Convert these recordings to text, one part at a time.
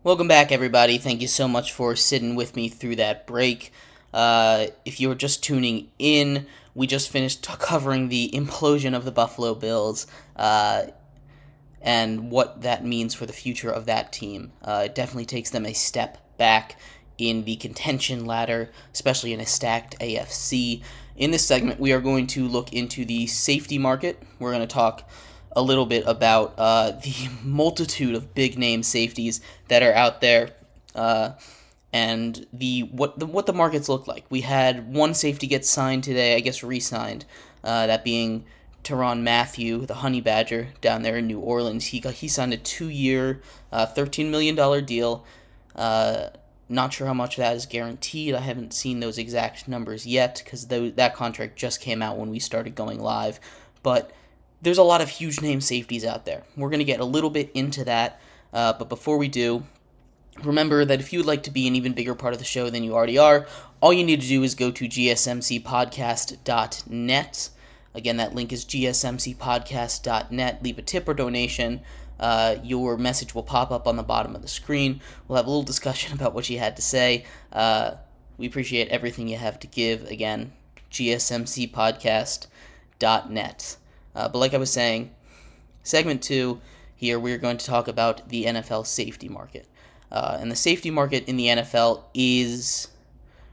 Welcome back, everybody. Thank you so much for sitting with me through that break. If you were just tuning in, we just finished covering the implosion of the Buffalo Bills and what that means for the future of that team. It definitely takes them a step back in the contention ladder, especially in a stacked AFC. In this segment, we are going to look into the safety market. We're going to talk a little bit about the multitude of big name safeties that are out there, and what the markets look like. We had one safety get signed today, I guess re-signed, that being Tyrann Mathieu, the Honey Badger down there in New Orleans. He signed a 2-year, $13 million deal. Not sure how much that is guaranteed. I haven't seen those exact numbers yet because that contract just came out when we started going live, but there's a lot of huge name safeties out there. We're going to get a little bit into that, but before we do, remember that if you would like to be an even bigger part of the show than you already are, all you need to do is go to gsmcpodcast.net. Again, that link is gsmcpodcast.net. Leave a tip or donation. Your message will pop up on the bottom of the screen. We'll have a little discussion about what you had to say. We appreciate everything you have to give. Again, gsmcpodcast.net. But like I was saying, segment 2 here, we're going to talk about the NFL safety market. And the safety market in the NFL is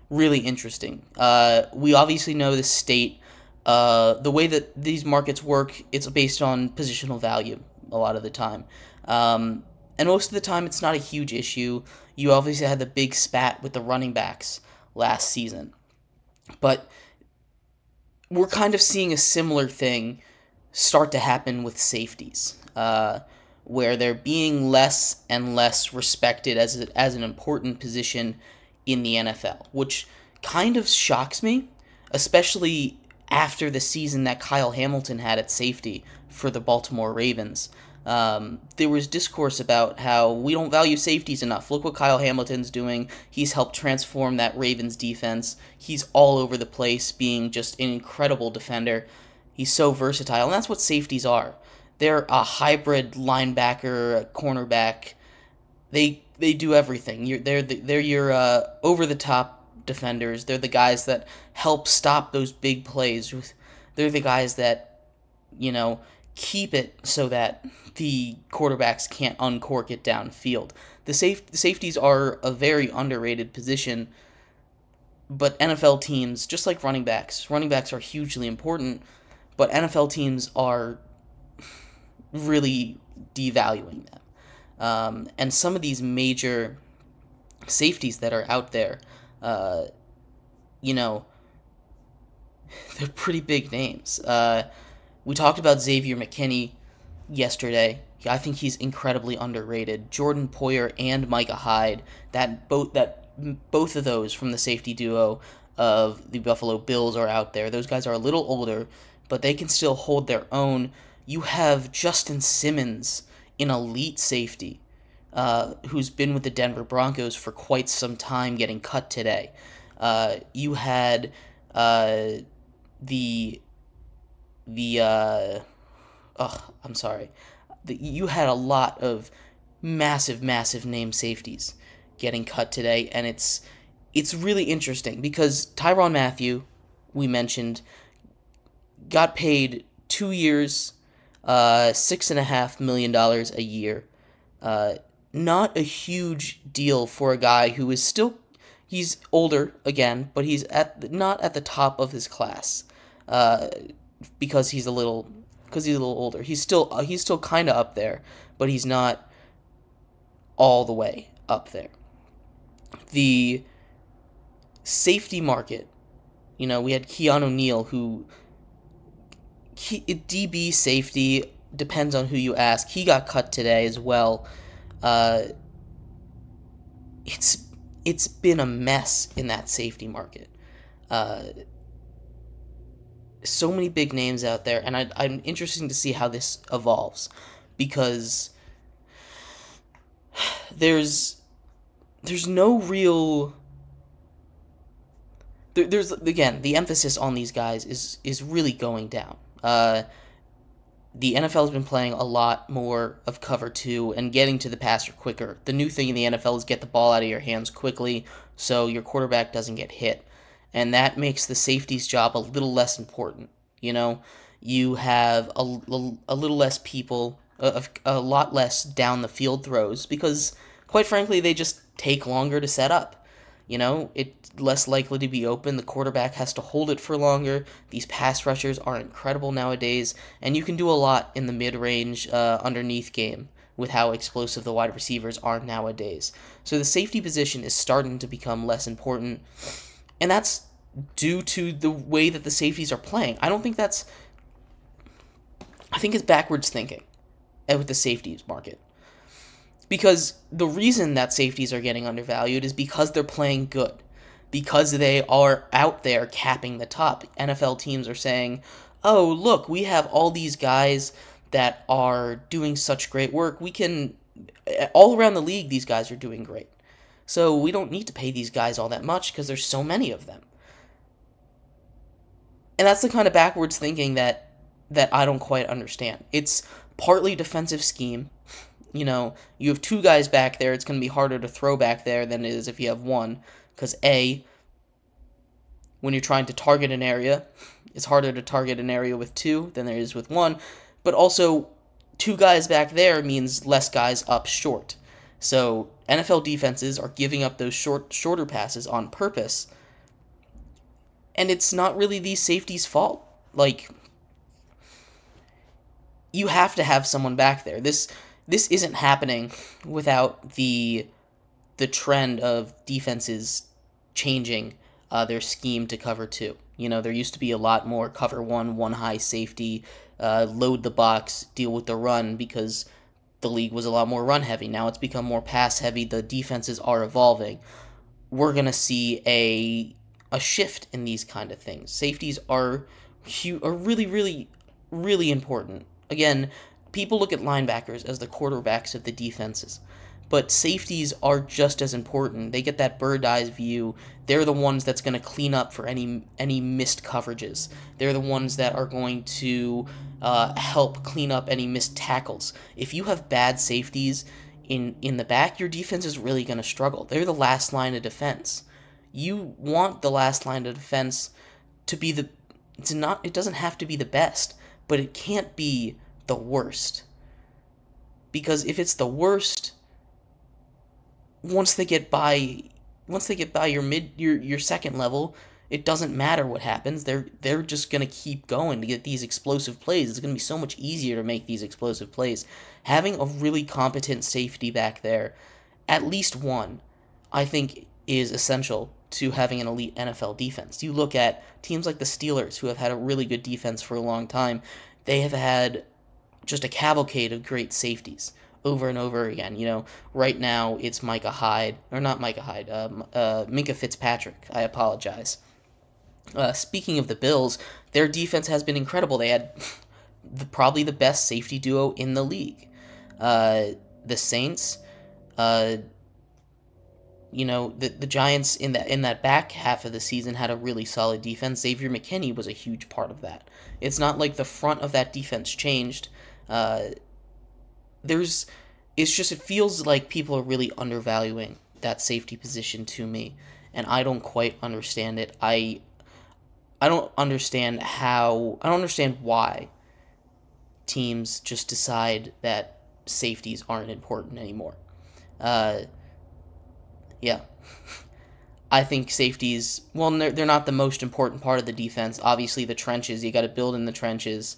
really interesting. We obviously know the state. The way that these markets work, it's based on positional value a lot of the time. And most of the time, it's not a huge issue. You obviously had the big spat with the running backs last season. But we're kind of seeing a similar thing start to happen with safeties, where they're being less and less respected as an important position in the NFL, which kind of shocks me, especially after the season that Kyle Hamilton had at safety for the Baltimore Ravens. There was discourse about how we don't value safeties enough. Look what Kyle Hamilton's doing. He's helped transform that Ravens defense. He's all over the place, being just an incredible defender. He's so versatile, and that's what safeties are. They're a hybrid linebacker, a cornerback. They do everything. They're your over-the-top defenders. They're the guys that help stop those big plays. They're the guys that, keep it so that the quarterbacks can't uncork it downfield. The safeties are a very underrated position, but NFL teams, just like running backs are hugely important, but NFL teams are really devaluing them. And some of these major safeties that are out there, they're pretty big names. We talked about Xavier McKinney yesterday. I think he's incredibly underrated. Jordan Poyer and Micah Hyde, both of those from the safety duo of the Buffalo Bills are out there. Those guys are a little older, but they can still hold their own. You have Justin Simmons, an elite safety, who's been with the Denver Broncos for quite some time, getting cut today. You had you had a lot of massive name safeties getting cut today, and it's really interesting because Tyrann Mathieu, we mentioned, got paid 2 years, $6.5 million a year. Not a huge deal for a guy who is he's older again, but he's not at the top of his class, because he's a little older. He's still kind of up there, but he's not all the way up there. The safety market, we had Keanu Neal, who DB safety, depends on who you ask. He got cut today as well. It's been a mess in that safety market. So many big names out there, and I'm interested to see how this evolves, because there's no real. There's again, the emphasis on these guys is really going down. the NFL has been playing a lot more of cover two and getting to the passer quicker. The new thing in the NFL is get the ball out of your hands quickly so your quarterback doesn't get hit. And that makes the safety's job a little less important. You have a little less people, a lot less down the field throws because, quite frankly, they just take longer to set up. It's less likely to be open. The quarterback has to hold it for longer. These pass rushers are incredible nowadays, and you can do a lot in the mid-range underneath game with how explosive the wide receivers are nowadays. So the safety position is starting to become less important, and that's due to the way that the safeties are playing. I think it's backwards thinking with the safeties market. Because the reason that safeties are getting undervalued is because they're playing good. Because they are out there capping the top. NFL teams are saying, oh, look, we have all these guys that are doing such great work. All around the league, these guys are doing great. So we don't need to pay these guys all that much because there's so many of them. And that's the kind of backwards thinking that I don't quite understand. It's partly defensive scheme. You have two guys back there, it's going to be harder to throw back there than it is if you have one. Because when you're trying to target an area, it's harder to target an area with two than there is with one. But also, two guys back there means less guys up short. So NFL defenses are giving up those shorter passes on purpose. And it's not really these safeties' fault. You have to have someone back there. This isn't happening without the trend of defenses changing their scheme to cover two. There used to be a lot more cover one high safety, load the box, deal with the run because the league was a lot more run heavy. Now it's become more pass heavy. The defenses are evolving. We're going to see a shift in these kind of things. Safeties are really, really, really important. Again, people look at linebackers as the quarterbacks of the defenses, but safeties are just as important. They get that bird's eye view. They're the ones that's going to clean up for any missed coverages. They're the ones that are going to help clean up any missed tackles. If you have bad safeties in the back, your defense is really going to struggle. They're the last line of defense. You want the last line of defense to be it doesn't have to be the best, but it can't be the worst. Because if it's the worst, once they get by your second level, it doesn't matter what happens. They're just going to keep going to get these explosive plays. It's going to be so much easier to make these explosive plays. Having a really competent safety back there, at least one, I think is essential to having an elite NFL defense. You look at teams like the Steelers, who have had a really good defense for a long time. They have had just a cavalcade of great safeties over and over again. Right now it's Minka Fitzpatrick. I apologize. Speaking of the Bills, their defense has been incredible. They had probably the best safety duo in the league. The Saints, the Giants in that back half of the season had a really solid defense. Xavier McKinney was a huge part of that. It's not like the front of that defense changed. It feels like people are really undervaluing that safety position to me, and I don't quite understand it. I don't understand why teams just decide that safeties aren't important anymore. Yeah. I think safeties, they're not the most important part of the defense. Obviously, the trenches, you got to build in the trenches,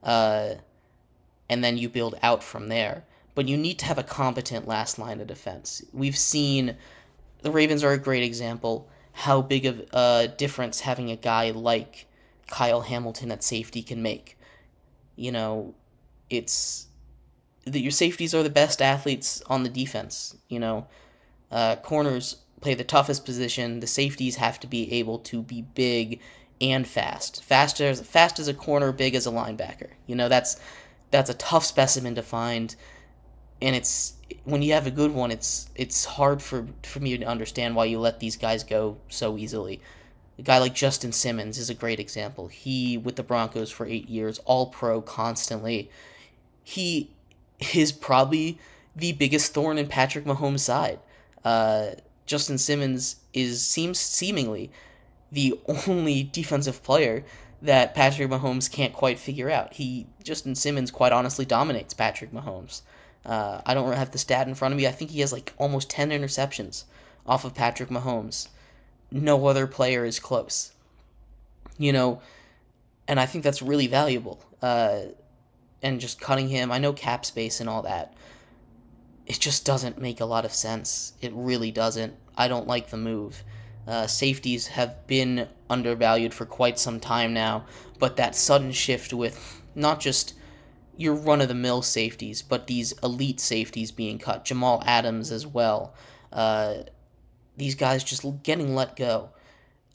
and then you build out from there. But you need to have a competent last line of defense. We've seen, the Ravens are a great example, how big of a difference having a guy like Kyle Hamilton at safety can make. Your safeties are the best athletes on the defense. Corners play the toughest position. The safeties have to be able to be big and fast. Fast as a corner, big as a linebacker. That's a tough specimen to find, and it's when you have a good one, it's hard for me to understand why you let these guys go so easily. A guy like Justin Simmons is a great example. He, with the Broncos for 8 years, all-pro constantly. He is probably the biggest thorn in Patrick Mahomes' side. Justin Simmons seems seemingly the only defensive player that Patrick Mahomes can't quite figure out. Justin Simmons quite honestly dominates Patrick Mahomes. I don't have the stat in front of me. I think he has like almost 10 interceptions off of Patrick Mahomes. No other player is close. And I think that's really valuable. And just cutting him, I know cap space and all that. It just doesn't make a lot of sense. It really doesn't. I don't like the move. Safeties have been undervalued for quite some time now, but that sudden shift with not just your run-of-the-mill safeties, but these elite safeties being cut, Jamal Adams as well, these guys just getting let go.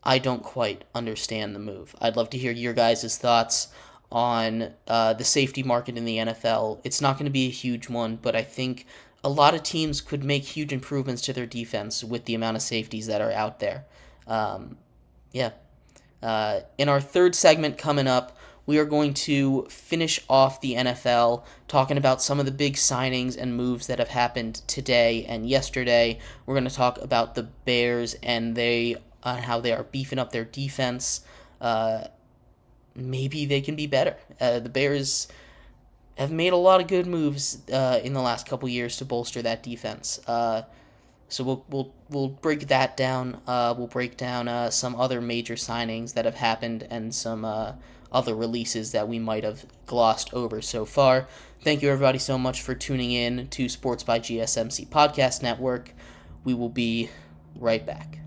I don't quite understand the move. I'd love to hear your guys' thoughts on the safety market in the NFL. It's not going to be a huge one, but I think a lot of teams could make huge improvements to their defense with the amount of safeties that are out there. In our third segment coming up, we are going to finish off the NFL, talking about some of the big signings and moves that have happened today and yesterday. We're going to talk about the Bears and how they are beefing up their defense. Maybe they can be better. The Bears have made a lot of good moves in the last couple years to bolster that defense. So we'll break that down. We'll break down some other major signings that have happened and some other releases that we might have glossed over so far. Thank you everybody so much for tuning in to Sports by GSMC Podcast Network. We will be right back.